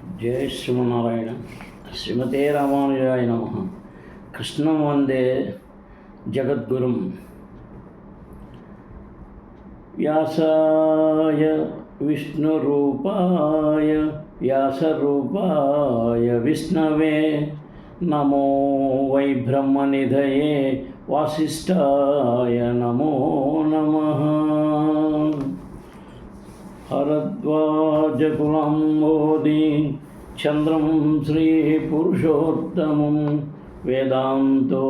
జయ శ్రీమన్నారాయణ. శ్రీమతే రామానుజాయ నమః. కృష్ణం వందే జగద్గురుం. వ్యాసాయ విష్ణురూపాయ వ్యాసరూపాయ విష్ణవే నమో వై బ్రహ్మనిధయే వాసిష్ఠాయ నమో నమః. భరద్వాజకులంబోధి చంద్రం శ్రీపురుషోత్తమం వేదాంతో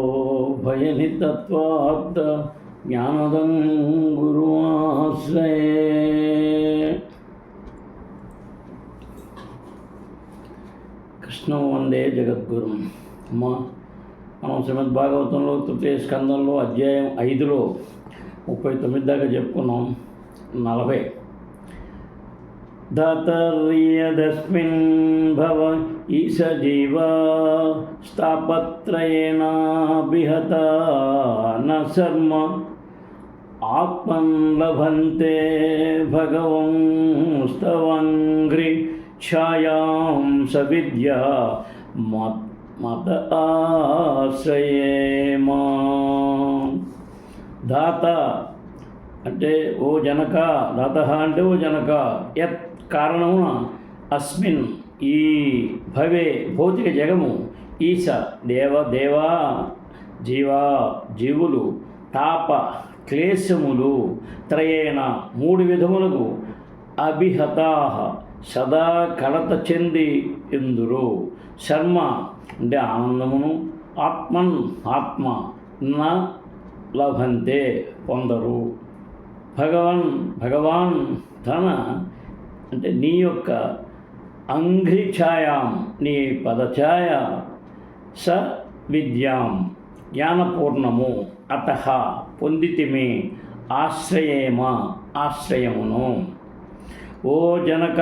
భయనితత్వాప్త జ్ఞానదం గురుమాశ్రయే. కృష్ణం వందే జగద్గురుం. మనం శ్రీమద్ భాగవతంలో తృతీయ స్కందంలో అధ్యాయం 5లో 39 దాకా చెప్పుకున్నాం. 40 ధాతర్యదస్మిన్ భవ ఈశ జీవా స్థాపత్రయేణ బిహత న శర్మ ఆత్మన్ లభంతే భగవం స్తవంగ్రి ఛాయాం సవిద్యా మత ఆశ్రయేమా. దాత అంటే ఓ జనక, దాత అంటే ఓ జనక, యత్ కారణమున అస్మిన్ ఈ భవే భౌతిక జగము ఈశ దేవా జీవా జీవులు తాప క్లేశములు త్రయేణ 3 విధములకు అభిహతా సదా కలత చెంది ఎందురు. శర్మ అంటే ఆనందమును, ఆత్మన్ ఆత్మ న లభంతే పొందరు. భగవాన్ తన అంటే నీ యొక్క అంఘ్రి ఛాయాం నీ పదఛాయ స విద్యాం జ్ఞానపూర్ణము అత పొందితిమి ఆశ్రయేమ ఆశ్రయమును. ఓ జనక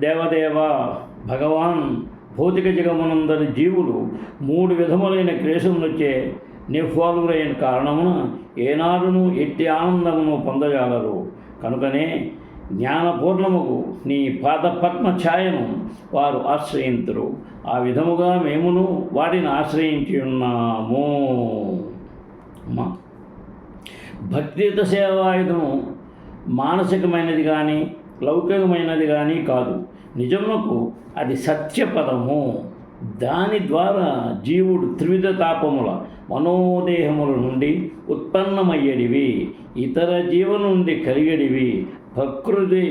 దేవదేవ భగవాన్ భౌతిక జగమునందరి జీవులు 3 విధములైన క్లేశములచే నిఫాలురైన కారణమున ఏనాడును ఎట్టి ఆనందమును పొందజాలరు. కనుకనే జ్ఞానపూర్ణముకు నీ పాదపద్మ ఛాయను వారు ఆశ్రయింతురు. ఆ విధముగా మేమును వాటిని ఆశ్రయించి ఉన్నాము. భక్తియుత సేవాయుధము మానసికమైనది కానీ లౌకికమైనది కానీ కాదు. నిజమునకు అది సత్యపదము. దాని ద్వారా జీవుడు త్రివిధ తాపముల మనోదేహముల నుండి ఉత్పన్నమయ్యేడివి, ఇతర జీవ నుండి కలిగేడివి, ప్రకృతి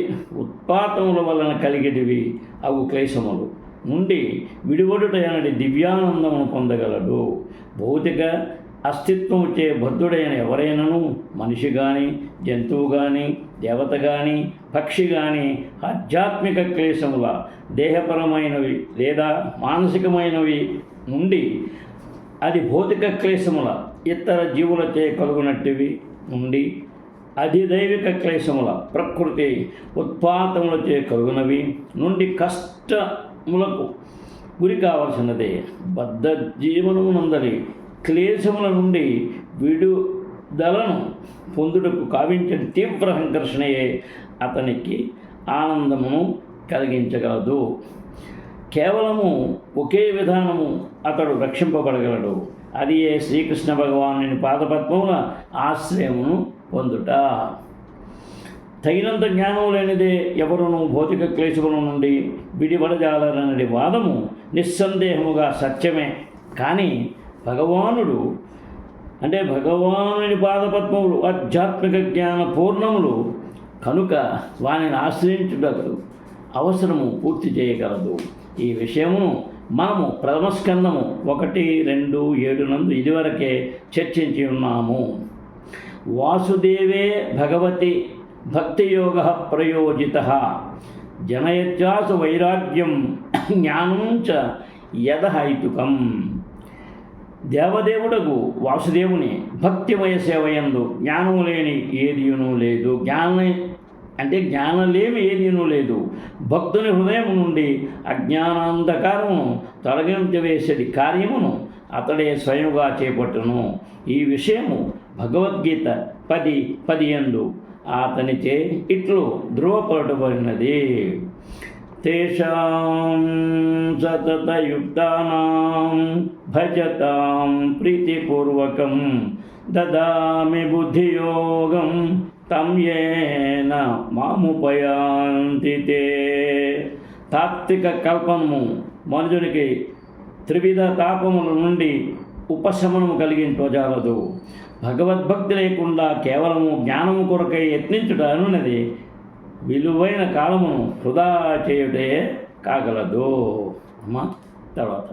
ఉత్పాతముల వలన కలిగేటివి అవు క్లేశములు నుండి విడివడుటైనటి దివ్యానందమును పొందగలడు. భౌతిక అస్తిత్వముచే బద్ధుడైన ఎవరైనను మనిషి కానీ జంతువు కానీ దేవత కానీ పక్షి కానీ ఆధ్యాత్మిక క్లేశముల దేహపరమైనవి లేదా మానసికమైనవి నుండి అది భౌతిక క్లేశముల ఇతర జీవులచే కలుగునట్టువి నుండి అధిదైవిక క్లేశముల ప్రకృతి ఉత్పాతములచే కలుగునవి నుండి కష్టములకు గురి కావలసినదే. బద్ధ జీవనమునందరి క్లేశముల నుండి విడుదలను పొందుటకు కావించిన తీవ్ర సంఘర్షణయే అతనికి ఆనందమును కలిగించగలదు. కేవలము ఒకే విధానము అతడు రక్షింపబడగలడు. అది ఏ శ్రీకృష్ణ భగవానుని పాదపద్మముల ఆశ్రయమును పొందుట. తగినంత జ్ఞానం లేనిదే ఎవరును భౌతిక క్లేశముల నుండి విడిపడజాలరనే వాదము నిస్సందేహముగా సత్యమే. కానీ భగవానుడు అంటే భగవానుని పాదపద్మములు ఆధ్యాత్మిక జ్ఞాన పూర్ణములు కనుక వానిని ఆశ్రయించుటకు అవసరము పూర్తి చేయగలదు. ఈ విషయమును మనము ప్రథమ స్కందము 1-2-7 నందు ఇదివరకే చర్చించి ఉన్నాము. వాసుదేవే భగవతి భక్తియోగ ప్రయోజిత జనయత్యాసు వైరాగ్యం జ్ఞానం చ యదహైతుకం. దేవదేవుడకు వాసుదేవుని భక్తిమయ సేవయందు జ్ఞానము లేని ఏదియును లేదు. జ్ఞానలేమి ఏదియును లేదు. భక్తుని హృదయం నుండి అజ్ఞానాంధకారమును తొలగించవేసేది కార్యమును అతడే స్వయముగా చేపట్టును. ఈ విషయము భగవద్గీత 10:10 యందు అతనిచే ఇట్లు ధృవపరచబడినది. తేషాం సతతయుక్తానాం భజతాం ప్రీతిపూర్వకం దదామి బుద్ధియోగం తం యేన మాముపయాంతి తే. తాత్విక కల్పనము మనుషునికి త్రివిధ తాపముల నుండి ఉపశమనము కలిగించజాలదు. భగవద్భక్తి లేకుండా కేవలము జ్ఞానము కొరకై యత్నించుట అనున్నది విలువైన కాలమును వృధా చేయుటే కాగలదు. అమ్మా తర్వాత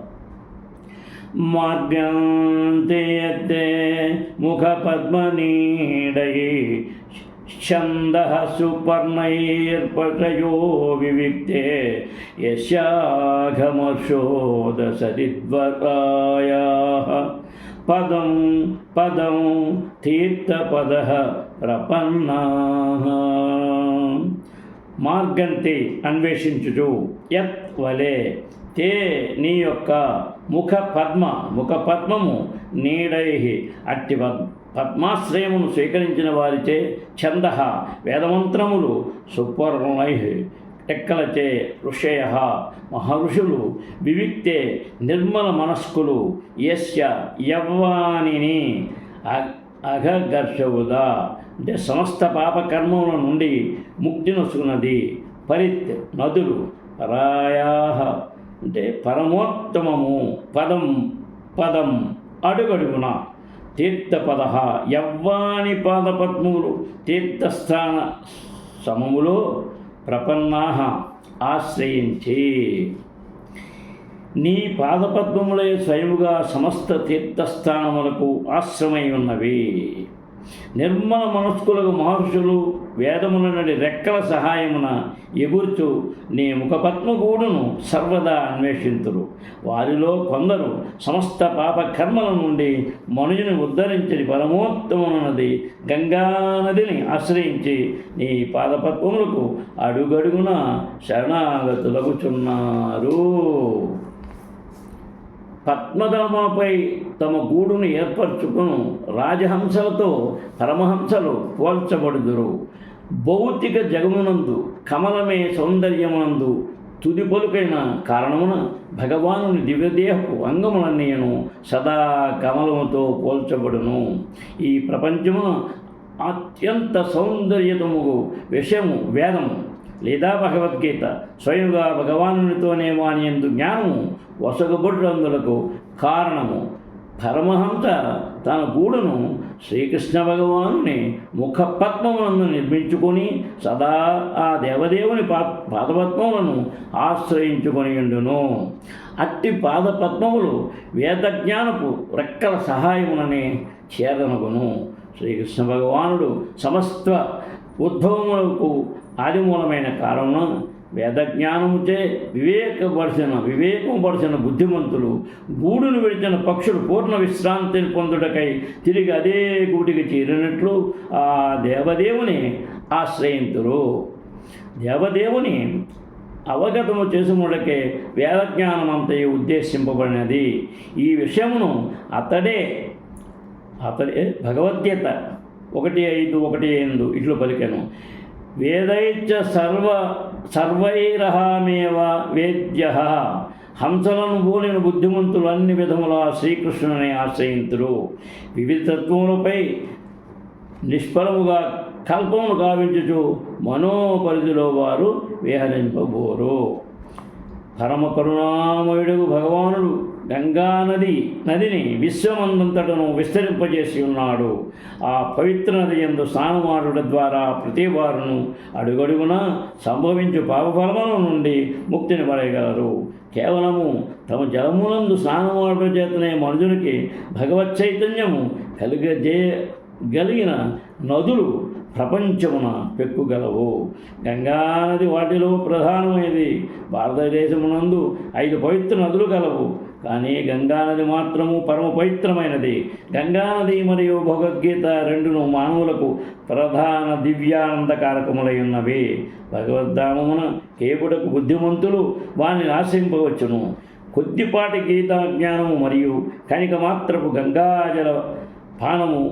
మార్గంతే ముఖ పద్మనీడై ఛందః సుపర్ణైర్పటయో వివిక్తే యస్యాఘమర్షోదసరిద్వరాయాః పదం పదం తీర్థపదః ప్రపన్నాః. మార్గంతే అన్వేషించుచు యత్ వలే తే నీ యొక్క ముఖ పద్మము నీడై అట్టి పద్మాశ్రయమును స్వీకరించిన వారిచే ఛంద వేదమంత్రములు సుపర్ణై టెక్కలచే ఋషయ మహర్షులు వివిక్తే నిర్మల మనస్కులు యస్య యవ్వానిని అఘఘర్షవుదా అంటే సమస్త పాపకర్మముల నుండి ముక్తి నొసుకున్నది. పరిత్ నదులు పరాయా అంటే పరమోత్తమము పదం పదం అడుగడుగున తీర్థపద యవ్వాని పాదపద్మములు తీర్థస్థాన సమములో ప్రపన్నా ఆశ్రయించి నీ పాదపద్మములే స్వయముగా సమస్త తీర్థస్థానములకు ఆశ్రమై ఉన్నవి. నిర్మల మనస్కులకు మహర్షులు వేదముల నుండి రెక్కల సహాయమున ఎగుర్చు నీ ముఖపద్మగూడును సర్వదా అన్వేషింతురు. వారిలో కొందరు సమస్త పాప కర్మల నుండి మనుజుని ఉద్ధరించని పరమోత్తమునది గంగానదిని ఆశ్రయించి నీ పాదపద్మములకు అడుగడుగున శరణాగతులగుచున్నారు. పద్మదళముపై తమ గూడును ఏర్పరచుకును రాజహంసలతో పరమహంసలు పోల్చబడుదురు. భౌతిక జగమునందు కమలమే సౌందర్యమునందు తుది పలుకైన కారణమున భగవానుని దివ్యదేహపు అంగములన్నీను సదా కమలముతో పోల్చబడును. ఈ ప్రపంచమున అత్యంత సౌందర్యతము విషయము వేదము లేదా భగవద్గీత స్వయంగా భగవానునితోనే వాని యందు జ్ఞానము వసగబడులందులకు కారణము. పరమహంస తన గూడును శ్రీకృష్ణ భగవానుని ముఖపద్మములను నిర్మించుకొని సదా ఆ దేవదేవుని పాదపద్మములను ఆశ్రయించుకొని ఉండును. అట్టి పాదపద్మములు వేదజ్ఞానపు రెక్కల సహాయముననే చేరనగును. శ్రీకృష్ణ భగవానుడు సమస్త ఉద్భవములకు ఆదిమూలమైన కారణం వేదజ్ఞానముచే వివేకపరిచిన బుద్ధిమంతులు గూడును విడిచిన పక్షులు పూర్ణ విశ్రాంతిని పొందుటకై తిరిగి అదే గూటికి చేరినట్లు ఆ దేవదేవుని ఆశ్రయింతురు. దేవదేవుని అవగతము చేసుకున్నకే వేదజ్ఞానమంతయు ఉద్దేశింపబడినది. ఈ విషయమును అతడే భగవద్గీత 1:5, 1:8 ఇట్లు పలికెను. వేదైచ్చ సర్వైరహమేవ వేద్య హంసలను పోలిన బుద్ధిమంతులు అన్ని విధముల శ్రీకృష్ణుని ఆశ్రయింతురు. వివిధ తత్వములపై నిష్ఫలముగా కల్పమును గావించుచు మనోపరిధిలో వారు విహరింపబోరు. పరమ కరుణామయుడు భగవానుడు గంగానదిని విశ్వమందంతటను విస్తరింపజేసి ఉన్నాడు. ఆ పవిత్ర నది యందు స్నానమాడుట ద్వారా ప్రతివారును అడుగడుగున సంభవించు పాపఫలముల నుండి ముక్తిని పడగలరు. కేవలము తమ జలమునందు స్నానమాడుట చేతనే మనుషునికి భగవత్ చైతన్యము కలిగిన నదులు ప్రపంచమున పెక్కుగలవు. గంగానది వాటిలో ప్రధానమైనది. భారతదేశమునందు 5 పవిత్ర నదులు గలవు, కానీ గంగానది మాత్రము పరమ పవిత్రమైనది. గంగానది మరియు భగవద్గీత రెండును మానవులకు ప్రధాన దివ్యానందకారకములై ఉన్నవి. భగవద్ధామమున కేపుటకు బుద్ధిమంతులు వారిని ఆశ్రయింపవచ్చును. కొద్దిపాటి గీతా జ్ఞానము మరియు కణిక మాత్రపు గంగాజల పానము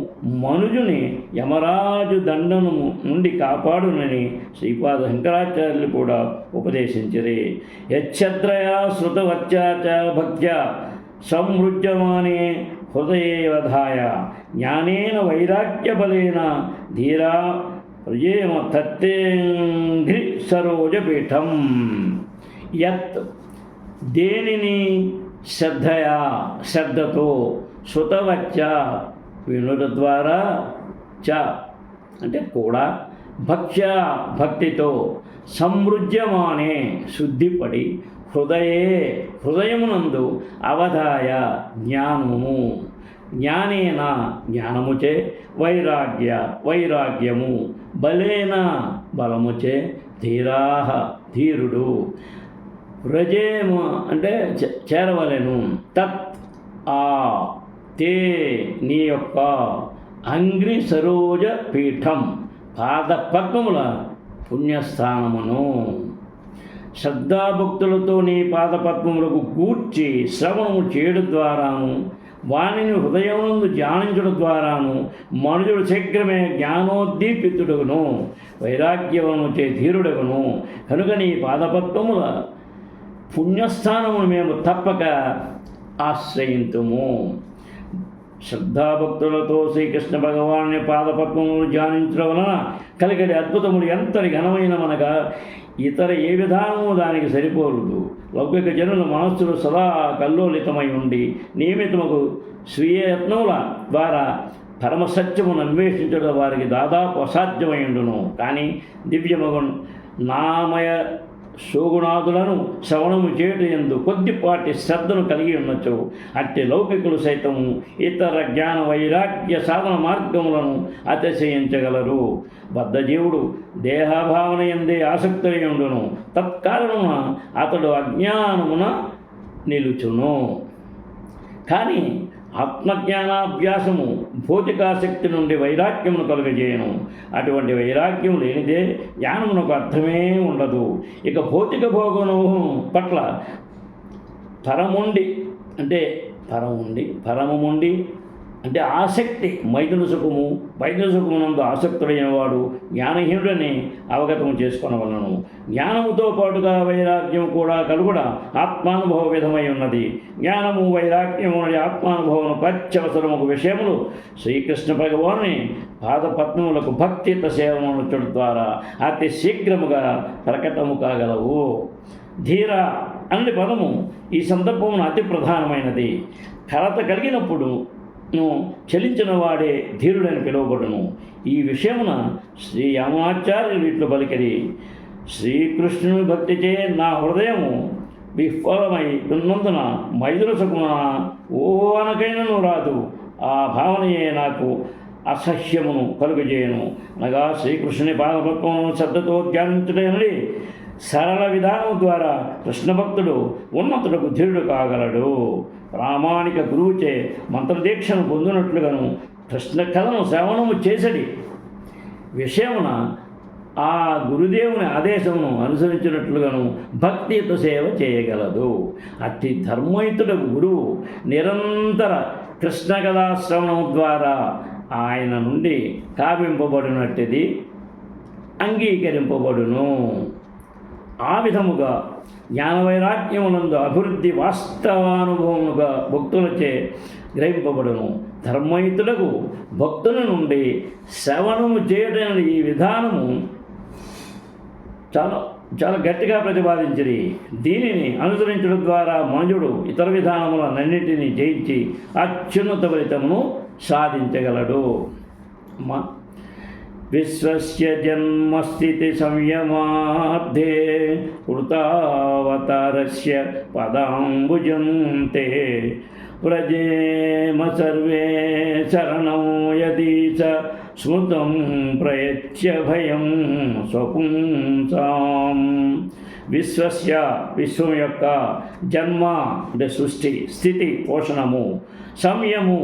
మనుజుని యమరాజు దండను నుండి కాపాడునని శ్రీపాద శంకరాచార్యులు కూడా ఉపదేశించిరి. యచ్ఛద్రయా శృతవచ్చాచ భక్త్యా సంవృజ్యమానే హృదయేవధాయ జ్ఞానేన వైరాగ్యబలేన ధీరా ప్రజేమ తత్తేంఘ్రి సరోజపీఠం. యత్ దేనిని శ్రద్ధతో శృతవచ్చ వినుట ద్వారా చ అంటే కూడా భక్తితో సంవృజ్యమానే శుద్ధిపడి హృదయమునందు అవధాయ జ్ఞానము జ్ఞానేన జ్ఞానముచే వైరాగ్యము బలేన బలముచే ధీరుడు వ్రజేమ అంటే చేరవలెను. తత్ ఆ తే నీ యొక్క అంగ్రి సరోజ పీఠం పాదపద్మముల పుణ్యస్థానమును. శ్రద్ధాభక్తులతో నీ పాదపద్మములకు గూర్చి శ్రవణము చేయడం ద్వారాను వాణిని హృదయమునందు ధ్యానించడం ద్వారాను మనుజుడు శీఘ్రమే జ్ఞానోద్దీపితుడుగును వైరాగ్యమును చే ధీరుడగును. కనుక నీ పాదపద్మముల పుణ్యస్థానమును మేము తప్పక ఆశ్రయింతుము. శ్రద్ధాభక్తులతో శ్రీకృష్ణ భగవాన్ని పాదపద్మములు ధ్యానించడం వలన కలిగడి అద్భుతములు ఎంతటి ఘనమైనవనగా ఇతర ఏ విధానము దానికి సరిపోరుదు. లౌకిక జనుల మనస్సులు సదా కల్లోలితమై ఉండి నియమితముకు స్వీయ యత్నముల ద్వారా పరమసత్యమును అన్వేషించడం వారికి దాదాపు అసాధ్యమై ఉండును. కానీ దివ్యమగు నామయ సోగుణాదులను శ్రవణము చేయుట యందు కొద్దిపాటి శ్రద్ధను కలిగి ఉండొచ్చు. అట్టి లౌకికులు సైతము ఇతర జ్ఞాన వైరాగ్య సాధన మార్గములను అతిశయించగలరు. బద్ధజీవుడు దేహభావన ఎందే ఆసక్తులై ఉండును. తత్కారణమున అతడు అజ్ఞానమున నిలుచును. కానీ ఆత్మజ్ఞానాభ్యాసము భౌతికాసక్తి నుండి వైరాగ్యమును కలుగజేయను. అటువంటి వైరాగ్యం లేనిదే జ్ఞానమునకు అర్థమే ఉండదు. ఇక భౌతిక భోగము పట్ల పరముండి అంటే ఆసక్తి వైద్యుల సుఖమునందు ఆసక్తుడైన వాడు జ్ఞానహీనుడని అవగతం చేసుకొనవలను. జ్ఞానముతో పాటుగా వైరాగ్యం కూడా కలుగుడ ఆత్మానుభవ విధమై ఉన్నది. జ్ఞానము వైరాగ్యము అనే ఆత్మానుభవము అత్యవసరము విషయములు శ్రీకృష్ణ భగవానుని పాదపద్మములకు భక్తిత సేవనుచడం ద్వారా అతి శీఘ్రముగా ప్రకటము కాగలవు. ధీర అనే పదము ఈ సందర్భమున అతి ప్రధానమైనది. కలత కలిగినప్పుడు చలించిన వాడే ధీరుడని పిలువబడును. ఈ విషయమున శ్రీ యామాచార్యులు ఇట్లు పలికిరి. శ్రీకృష్ణుని భక్తిచే నా హృదయము విఫలమై ఉన్నందున మైదుల సుఖమున ఓనకైనను రాదు. ఆ భావనయే నాకు అసహ్యమును కలుగజేయను. అనగా శ్రీకృష్ణుని పాదపద్మమును శ్రద్ధతో ధ్యానించుటేనని సరళ విధానం ద్వారా కృష్ణ భక్తుడు ఉన్నతులకు ధీరుడు కాగలడు. ప్రామాణిక గురువుచే మంత్రదీక్షను పొందినట్లుగాను కృష్ణ కథను శ్రవణము చేసడి విషయమున ఆ గురుదేవుని ఆదేశమును అనుసరించినట్లుగాను భక్తియుత సేవ చేయగలదు. అతి ధర్మయుతుడకు గురువు నిరంతర కృష్ణ కథా శ్రవణం ద్వారా ఆయన నుండి కావింపబడినట్టుది అంగీకరింపబడును. ఆ విధముగా జ్ఞానవైరాగ్యమునందు అభివృద్ధి వాస్తవానుభవముగా భక్తులచే గ్రహింపబడును. ధర్మయుతులకు భక్తుల నుండి శ్రవణము చేయడం ఈ విధానము చాలా గట్టిగా ప్రతిపాదించిరి. దీనిని అనుసరించడం ద్వారా మనుజుడు ఇతర విధానములన్నింటినీ జయించి అత్యున్నత ఫలితమును సాధించగలడు. విశ్వస్య జన్మస్థితి సంయమార్థే కృతావతారస్య పదాంబుజం తే వ్రజేమ సర్వే శరణం యది చ స్మృతం ప్రయచ్య భయం స్వపుంసాం. విశ్వం యొక్క జన్మ అంటే సృష్టి, స్థితి పోషణము, సంయము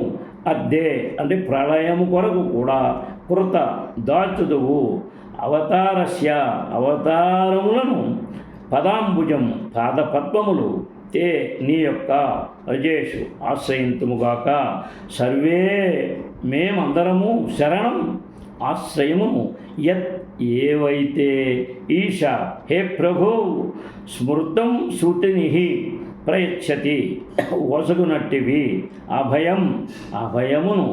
అద్దే అంటే ప్రళయము కొరకు కూడా కృత దాచుదువు, అవతారస్య అవతారములను పదాంబుజం పాదపద్మములు తే నీ యొక్క రజేషు ఆశ్రయింతుముగాక. సర్వే మేమందరము శరణం ఆశ్రయము యత్ ఏవైతే ఈశ హే ప్రభు స్మృతం శృతిని ప్రయచ్చతి వసగునట్టివి అభయమును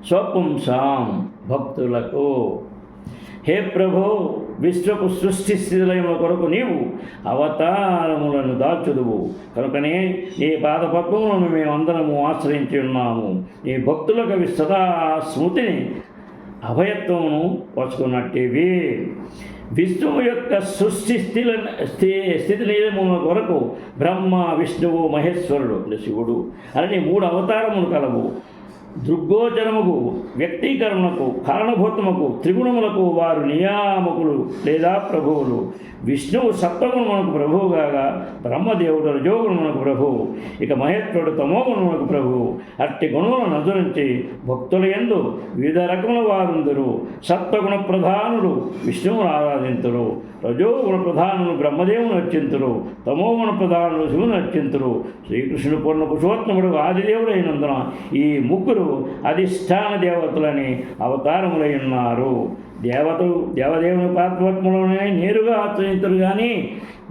స్వపుంసాం భక్తులకు. హే ప్రభు విశ్వపు సృష్టి స్థితిలయముల కొరకు నీవు అవతారములను దాచుదువు కనుకనే నీ పాదపద్మములను మేమందరము ఆశ్రయించి ఉన్నాము. నీ భక్తులకు అవి సదా స్మృతిని అభయత్వమును వసుకున్నట్టివి. విష్ణువు యొక్క సృష్టి స్థితి నియమముల కొరకు బ్రహ్మ విష్ణువు మహేశ్వరుడు శివుడు అని 3 అవతారములు కలవు. దృగ్గోచరముకు వ్యక్తీకరణకు కారణభూతముకు త్రిగుణములకు వారు నియామకులు లేదా ప్రభువులు. విష్ణువు సత్వగుణమునకు ప్రభువు కాగా బ్రహ్మదేవుడు రజోగుణమునకు ప్రభువు, ఇక మహేశ్వరుడు తమోగుణమునకు ప్రభువు. అట్టి గుణములను అనుసరించి భక్తుల యందు వివిధ రకముల వారుందరు. సత్వగుణ ప్రధానుడు విష్ణువును ఆరాధింతురు, రజోగుణ ప్రధానులు బ్రహ్మదేవుని అర్చింతురు, తమోగుణ ప్రధానులు శివుని అర్చింతురు. శ్రీకృష్ణుడు పూర్ణ పురుషోత్తముడు ఆదిదేవుడైనందున ఈ ముగ్గురు అధిష్టాన దేవతలని అవతారములై ఉన్నారు. దేవదేవుని పాత్రత్వములనే నేరుగా ఆశ్రయించరు కానీ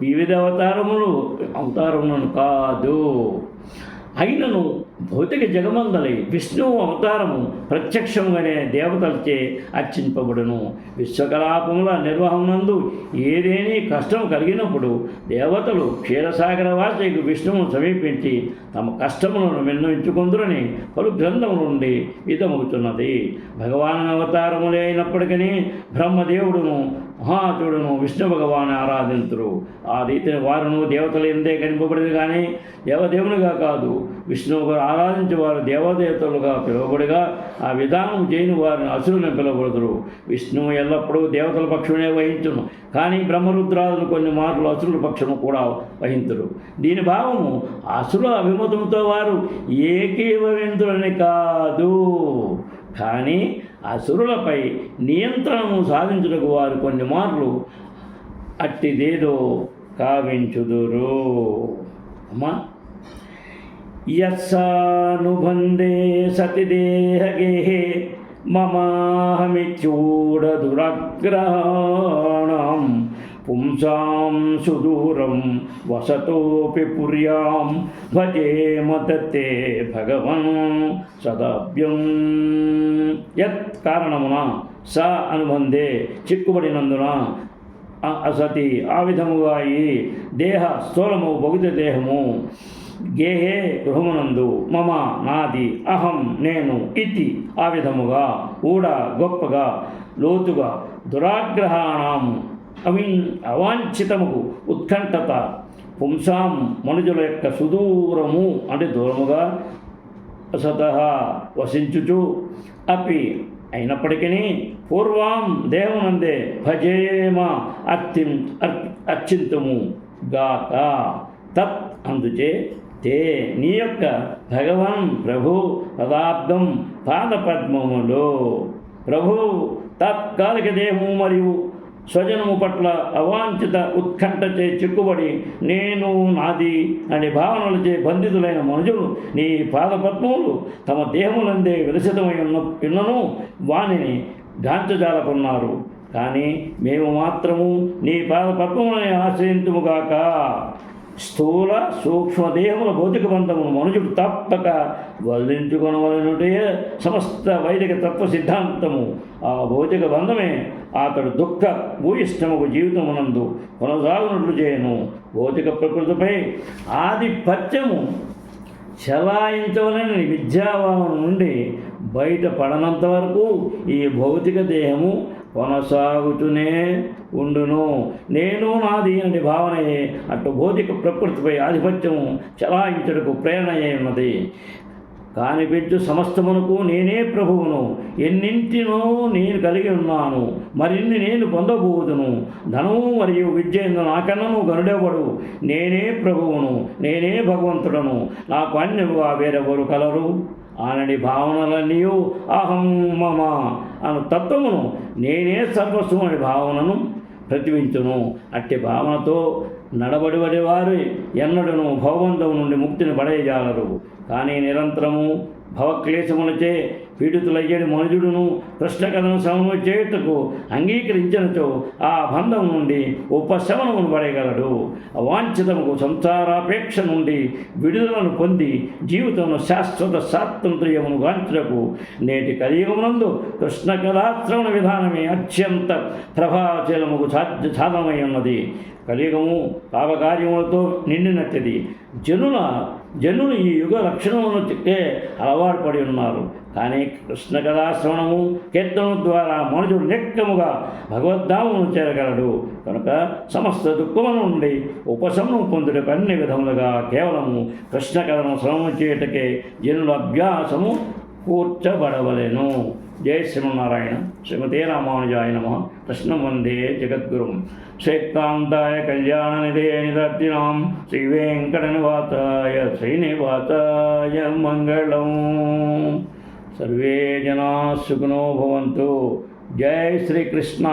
వివిధ అవతారములను కాదు. అయినను భౌతిక జగమందలి విష్ణువు అవతారము ప్రత్యక్షంగానే దేవతలచే అర్చింపబడును. విశ్వకలాపముల నిర్వహణందు ఏదేని కష్టం కలిగినప్పుడు దేవతలు క్షీరసాగర వాసికి విష్ణువును సమీపించి తమ కష్టములను విన్నవించుకుందురని పలు గ్రంథముల నుండి విధమవుతున్నది. భగవాన్ అవతారములే అయినప్పటికీ బ్రహ్మదేవుడును మహాతుడును విష్ణు భగవాన్ని ఆరాధింతురు. ఆ రీతిని వారును దేవతలు ఎందే కనిపబడింది కానీ దేవదేవునిగా కాదు. విష్ణువు ఆరాధించే వారు దేవదేవతలుగా పిలువబడిగా ఆ విధానం చేయని వారిని అసురులను పిలువబడుతురు. విష్ణువు ఎల్లప్పుడూ దేవతల పక్షమునే వహించును కానీ బ్రహ్మరుద్రాదులు కొన్ని మాటలు అసురుల పక్షము కూడా వహింతురు. దీని భావము అసురుల అభిమతంతో వారు ఏకీభవింతులని కాదు కానీ అసురులపై నియంత్రణను సాధించుటకు వారు కొన్ని మార్లు అట్టిదేదో కావించుదురు. అమ్మా యస్సానుబంధే సతిదేహగేహే మమాహమిచ్యూఢదురగ్రహాణం పుంసాం సుదూరం వసతోపి పుర్యాం భజేమతే భగవన్ సదాభ్యం. యత్ కారణమున స అనుబంధే చిక్కుబడినందున అసతి ఆ విధముగా ఈ దేహ స్థూలము భౌతిక దేహము గేహే గృహమునందు మమ నాది అహం నేను ఇతి ఆ విధముగా ఊడ గొప్పగా లోతుగా దురాగ్రహాణం అవాంఛితముకు ఉత్కంఠత పుంసాం మనుజుల యొక్క సుదూరము అంటే దూరముగా అసత వసించుచు అపి అయినప్పటికీ పూర్వం దేవనందే భజేమ అర్చింతుము గాక. తత్ అందుచే తే నీ యొక్క భగవాన్ ప్రభు పదార్థం పాదపద్మములో ప్రభు తాత్కాలిక దేహము మరియు స్వజనము పట్ల అవాంఛిత ఉత్కంఠచే చిక్కుబడి నేను నాది అనే భావనలచే బంధితులైన మనుషులు నీ పాదపద్మములు తమ దేహములందే విలసితమై ఉన్నను వానిని గాంచజాలకున్నారు. కానీ మేము మాత్రము నీ పాదపద్మములని ఆశ్రయింతుముగాక. స్థూల సూక్ష్మదేహముల భౌతిక బంధమును మనుషుడు తప్పక వదిలించుకొనవలనుటే సమస్త వైదిక తత్వ సిద్ధాంతము. ఆ భౌతిక బంధమే అతడు దుఃఖ భూయిష్టముకు జీవితమునందు కొనసాగునట్లు చేయను. భౌతిక ప్రకృతిపై ఆధిపత్యము చలాయించవలని విద్యాభావం నుండి బయటపడనంత వరకు ఈ భౌతిక దేహము కొనసాగుతూనే ఉండును. నేను నాది అనే భావనయే అటు భౌతిక ప్రకృతిపై ఆధిపత్యము చలాయించుటకు ప్రేరణ అయి ఉన్నది. కానిపించు సమస్తమునకు నేనే ప్రభువును, ఎన్నింటినో నేను కలిగి ఉన్నాను, మరిన్ని నేను పొందబోదును. ధనము మరియు విద్య నాకన్నను గనుడెవడు. నేనే ప్రభువును, నేనే భగవంతుడను, నాకు అన్యముగా వేరెవరు కలరు అనడి భావనలన్నీ అహం మమ అను తత్వమును నేనే సర్వస్వం అనే భావనను ప్రతిబించును. అట్టి భావనతో నడబడిబడి వారు ఎన్నడను భవబంధము నుండి ముక్తిని పడేయజాలరు. కానీ నిరంతరము భవక్లేశములచే పీడితులయ్యేడు మనుజుడును కృష్ణ కథను శ్రవణము చేయుటకు అంగీకరించినచో ఆ బంధం నుండి ఉపశమనమును పడేయగలడు. అవాంఛితముకు సంసారాపేక్ష నుండి విడుదలను పొంది జీవితంలో శాశ్వత స్వాతంత్ర్యమును గాంచుటకు నేటి కలియుగమునందు కృష్ణ కథాశ్రవణ విధానమే అత్యంత ప్రభావశీలముకు సాధనమై ఉన్నది. కలియుగము పాపకార్యములతో నిండినట్టిది. జనులు ఈ యుగ లక్షణములను చెక్కే అలవాటు పడి ఉన్నారు. కానీ కృష్ణ కథాశ్రవణము కీర్తనం ద్వారా మనుషుడు నిక్కముగా భగవద్ధామమును చేరగలడు. కనుక సమస్త దుఃఖముల నుండి ఉపశమనం పొందుటకు అన్ని విధములుగా కేవలము కృష్ణ కథను శ్రవణం చేయుటకే జనుల అభ్యాసము కూర్చబడవలెను. జై శ్రీమన్నారాయణ. శ్రీమతే రామానుజాయ నమః. కృష్ణం వందే జగద్గురుం. శ్రీకాంతాయ కళ్యాణనిధే నిదర్శినాం శ్రీవేంకటనివాసాయ శ్రీనివాసాయ మంగళం. సర్వే జనా సుఖినో భవంతు. జై శ్రీకృష్ణ.